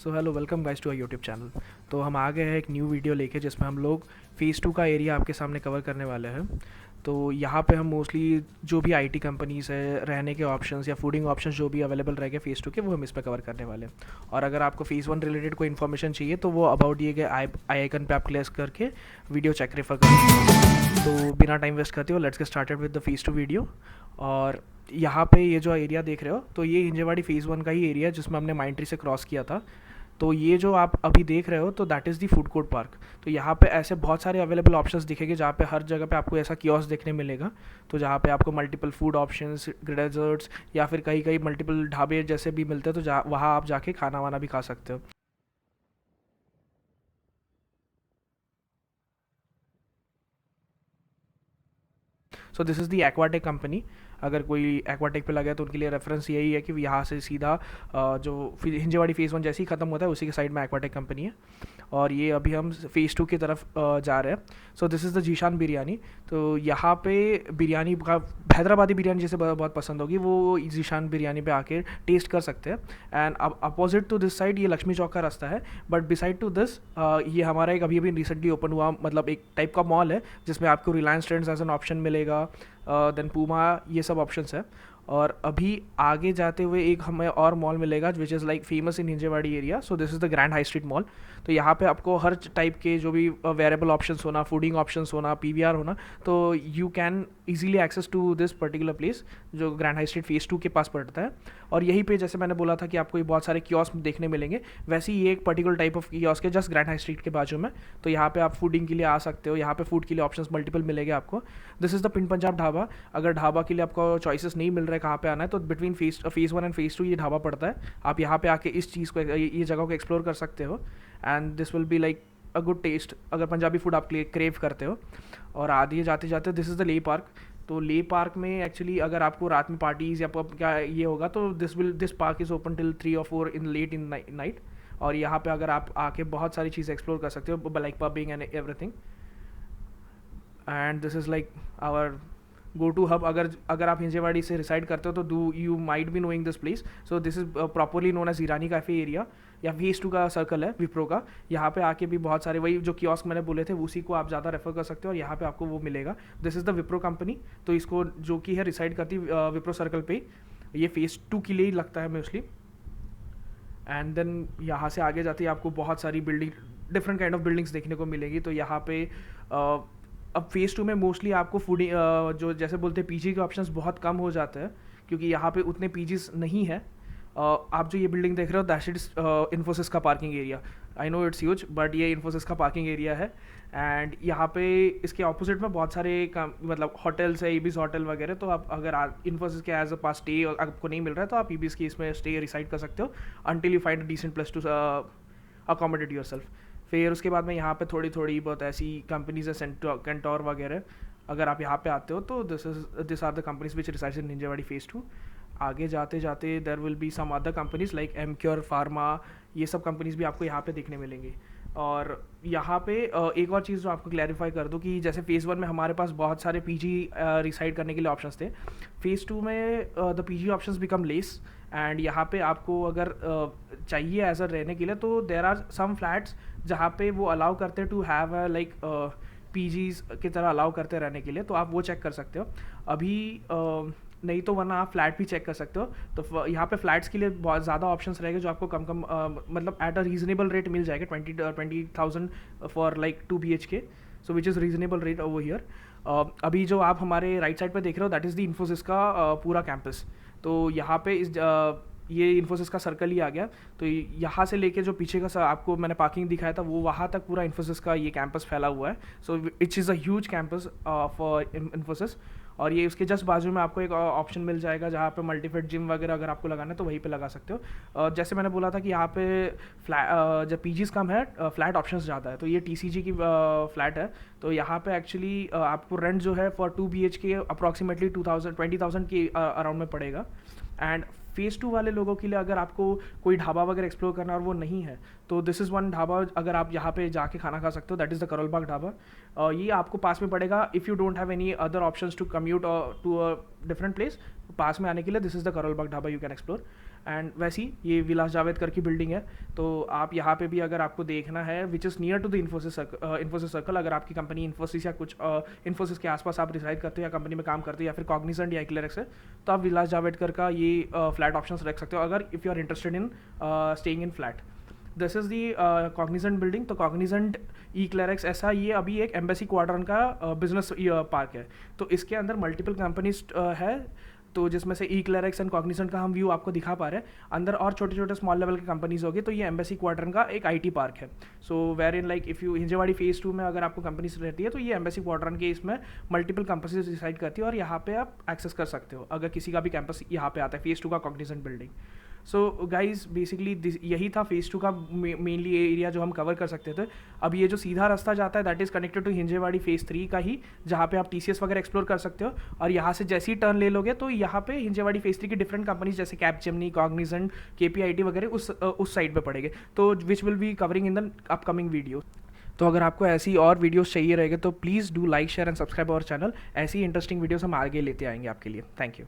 So hello welcome guys to our YouTube channel. तो हम आ गए हैं एक न्यू वीडियो लेके जिसमें हम लोग फ़ेज़ 2 का एरिया आपके सामने कवर करने वाले हैं। तो यहाँ पे हम मोस्टली जो भी आईटी कंपनीज़ है, रहने के ऑप्शंस या फूडिंग ऑप्शंस जो भी अवेलेबल रहेंगे फ़ेज़ 2 के, वो हम इस पे कवर करने वाले हैं। और अगर आपको फ़ेज़ 1 रिलेटेड कोई इन्फॉर्मेशन चाहिए तो वो अबाउट दिए गए आई आइकन पे आप क्लिक करके वीडियो चेक रेफर करें। तो बिना टाइम वेस्ट करते हो let's get started with the phase 2 video. और यहाँ पे ये जो एरिया देख रहे हो तो ये हिंजेवाड़ी फ़ेज़ 1 का ही एरिया है जिसमें हमने माइंट्री से क्रॉस किया था। तो ये जो आप अभी देख रहे हो तो that is the food court park. तो यहाँ पे ऐसे बहुत सारे अवेलेबल ऑप्शंस दिखेंगे जहाँ पे हर जगह पे आपको ऐसा कियोस्क देखने मिलेगा। तो जहाँ पे आपको मल्टीपल फूड ऑप्शंस, डेजर्ट्स या फिर कहीं कहीं मल्टीपल ढाबे जैसे भी मिलते हैं, तो जहाँ वहाँ आप जाके खाना वाना भी खा सकते हो। सो this is the Aquatech company. अगर कोई एक्वाटेक पे लगा है तो उनके लिए रेफरेंस यही है कि यहाँ से सीधा जो हिंजेवाड़ी फ़ेज़ 1 जैसे ही ख़त्म होता है उसी के साइड में एक्वाटेक कंपनी है। और ये अभी हम फ़ेज़ 2 की तरफ जा रहे हैं। सो this is the Zeeshan biryani. तो यहाँ पे बिरयानी का हैदराबादी बिरयानी जैसे बहुत पसंद होगी, वो जीशान बिरयानी पे आके टेस्ट कर सकते हैं। एंड अब अपोजिट टू दिस साइड ये लक्ष्मी चौक का रास्ता है, बट बिसाइड टू दिस ये हमारा एक अभी अभी रिसेंटली ओपन हुआ, मतलब एक टाइप का मॉल है जिसमें आपको Reliance Trends as an option मिलेगा, देन पूमा, ये सब ऑप्शंस है। और अभी आगे जाते हुए एक हमें और मॉल मिलेगा which is like famous in Hinjewadi area. So this is the grand high street mall. तो यहाँ पे आपको हर टाइप के जो भी वेरेबल ऑप्शंस होना, फूडिंग ऑप्शंस होना, पीवीआर होना, तो you can easily access to this particular place जो ग्रैंड हाई स्ट्रीट फ़ेज़ 2 के पास पड़ता है। और यहीं पे जैसे मैंने बोला था कि आपको ये बहुत सारे कियोस्क देखने मिलेंगे, वैसे ही ये एक पर्टिकुलर टाइप ऑफ कियोस्क है जस्ट ग्रैंड हाई स्ट्रीट के बाजू में। तो यहाँ पे आप फूडिंग के लिए आ सकते हो, यहाँ पे फूड के लिए ऑप्शंस मल्टीपल मिलेंगे आपको। This is the pin Punjab dhaba. अगर ढाबा के लिए आपको चॉइसेस नहीं मिल रहा है कहाँ पे आना है, तो बिटवीन फ़ेज़ 1 एंड फ़ेज़ 2 ये ढाबा पड़ता है। आप यहाँ पे आके इस चीज़ को, ये जगह को एक्सप्लोर कर सकते हो and this will be like a good test अगर पंजाबी फूड आप क्रेव करते हो। और आगे जाते जाते दिस इज़ द ले पार्क। तो ले पार्क में एक्चुअली अगर आपको रात में पार्टीज़ या पब क्या ये होगा तो this park is open till 3 और 4 इन लेट इन नाइट। और यहाँ पे अगर आप आके बहुत सारी चीज़ें एक्सप्लोर कर सकते हो like pubbing and everything. And this is like our go to hub. अगर आप हिंजेवाड़ी से रिसाइड करते हो तो do you might be knowing this place. So this is properly known as Irani cafe area या फ़ेज़ 2 का सर्कल है विप्रो का। यहाँ पे आके भी बहुत सारे वही जो कियोस्क मैंने बोले थे उसी को आप ज़्यादा रेफर कर सकते हो और यहाँ पे आपको वो मिलेगा। This is the Wipro company. तो इसको जो कि है रिसाइड करती विप्रो सर्कल पे, ये फ़ेज़ 2 के लिए ही लगता है मोस्टली। एंड देन यहाँ से आगे जाते ही आपको बहुत सारी building, different kind of buildings देखने को मिलेगी। तो यहाँ पे अब फ़ेज़ 2 में मोस्टली आपको फूडिंग जो जैसे बोलते हैं पीजी के ऑप्शंस बहुत कम हो जाते हैं क्योंकि यहाँ पे उतने पीजीज नहीं है। आप जो ये बिल्डिंग देख रहे हो दैट इज इन्फोसिस का parking area. I know it's huge but ये इन्फोसिस का पार्किंग एरिया है। एंड यहाँ पे इसके ऑपोजिट में बहुत सारे मतलब होटल्स है, ईबीस होटल वगैरह। तो आप अगर इन्फोसिस के एज अ पास स्टे आपको नहीं मिल रहा है तो आप ईबीस की इसमें स्टे रिसाइड कर सकते हो until you find a decent place to accommodate yourself. फिर उसके बाद में यहाँ पे थोड़ी थोड़ी बहुत ऐसी कंपनीज है, कैंटोर वगैरह। अगर आप यहाँ पे आते हो तो this are the companies which resides in Hinjewadi phase 2। आगे जाते जाते there will be some other companies like Emcure Pharma, ये सब कंपनीज भी आपको यहाँ पे देखने मिलेंगी। और यहाँ पे एक और चीज़ जो आपको क्लैरिफाई कर दूँ कि जैसे फ़ेज़ 1 में हमारे पास बहुत सारे पीजी रिसाइड करने के लिए ऑप्शंस थे। फ़ेज़ 2 में the PG options become less. And यहाँ पे आपको अगर चाहिए एज अ रहने के लिए तो देर आर सम फ्लैट्स जहाँ पे वो अलाउ करते to have a like PGs की तरह अलाउ करते रहने के लिए, तो आप वो चेक कर सकते हो अभी। नहीं तो वरना आप फ्लैट भी चेक कर सकते हो। तो यहाँ पे फ्लैट्स के लिए बहुत ज़्यादा ऑप्शंस रहेंगे जो आपको कम कम मतलब एट अ रीजनेबल रेट मिल जाएगा, 20,000 for like 2 BHK। So which is reasonable rate over here. अभी जो आप हमारे राइट साइड पे देख रहे हो दैट इज़ द इन्फोसिस का पूरा कैंपस। तो यहाँ पे ये इन्फोसिस का सर्कल ही आ गया। तो यहाँ से लेके जो पीछे का आपको मैंने पार्किंग दिखाया था वो वहाँ तक पूरा इन्फोसिस का ये कैंपस फैला हुआ है। So it's is a huge campus for Infosys. और ये उसके जस्ट बाजू में आपको एक ऑप्शन मिल जाएगा जहाँ पे मल्टीफिट जिम वगैरह अगर आपको लगाना है तो वहीं पे लगा सकते हो। जैसे मैंने बोला था कि यहाँ पे जब पीजीज कम है फ्लैट ऑप्शंस ज़्यादा है, तो ये टीसीजी की फ्लैट है। तो यहाँ पे एक्चुअली आपको रेंट जो है फॉर 2 BHK अप्रॉक्सीमेटली 20,000 के अराउंड में पड़ेगा। एंड फ़ेज़ 2 वाले लोगों के लिए अगर आपको कोई ढाबा वगैरह एक्सप्लोर करना और वो नहीं है तो दिस इज़ वन ढाबा अगर आप यहाँ पे जाके खाना खा सकते हो, that is the Karol Bagh dhaba. ये आपको पास में पड़ेगा if you don't have any other options to commute to a different place. पास में आने के लिए this is the Karol Bagh dhaba you can explore. And वैसी ये विलास जावेदकर की बिल्डिंग है। तो आप यहाँ पे भी अगर आपको देखना है which is near to the Infosys circle, अगर आपकी कंपनी इन्फोसिस या कुछ इन्फोसिस के आसपास आप रिसाइड करते हो या कंपनी में काम करते हो या फिर कॉग्निजेंट या एक्लेरिक्स है, तो आप विलास जावेदकर का ये फ्लैट ऑप्शन रख सकते हो अगर if you are interested in staying in flat. This is the Cognizant building. तो कॉग्निजेंट एक्लेरिक्स ऐसा ये अभी एक एम्बेसी क्वाड्रन का बिजनेस पार्क है। तो इसके अंदर मल्टीपल कंपनीज है, तो जिसमें से एक्लेरिक्स एंड कॉग्निजेंट का हम व्यू आपको दिखा पा रहे हैं। अंदर और छोटे छोटे स्मॉल लेवल की कंपनीज होगी। तो ये एम्बेसी क्वाड्रन का एक आईटी पार्क है। So where in like if you Hinjewadi phase 2 में अगर आपको कंपनीज रहती है तो ये एम्बेसी क्वाड्रन के इसमें मल्टीपल कंपनीज डिसाइड करती है और यहाँ पे आप एक्सेस कर सकते हो अगर किसी का भी कैंपस यहाँ पे आता है फेज़ 2 का Cognizant building. So guys basically यही था फेज़ 2 का मेनली एरिया जो हम कवर कर सकते थे। अब ये जो सीधा रास्ता जाता है that is connected to Hinjewadi phase 3 का ही, जहाँ पे आप टीसीएस वगैरह एक्सप्लोर कर सकते हो। और यहाँ से जैसे ही टर्न ले लोगे तो यहाँ पे हिंजेवाड़ी फेज़ 3 की डिफरेंट कंपनीज जैसे कैपजेमिनी, कॉग्निजेंट, केपीआईटी वगैरह उस साइड पे पड़ेंगे, तो which will be covering in the upcoming video. तो अगर आपको ऐसी और वीडियोस चाहिए रहेंगे तो please do like share and subscribe our channel. ऐसी इंटरेस्टिंग वीडियोस हम आगे लेते आएंगे आपके लिए। Thank you.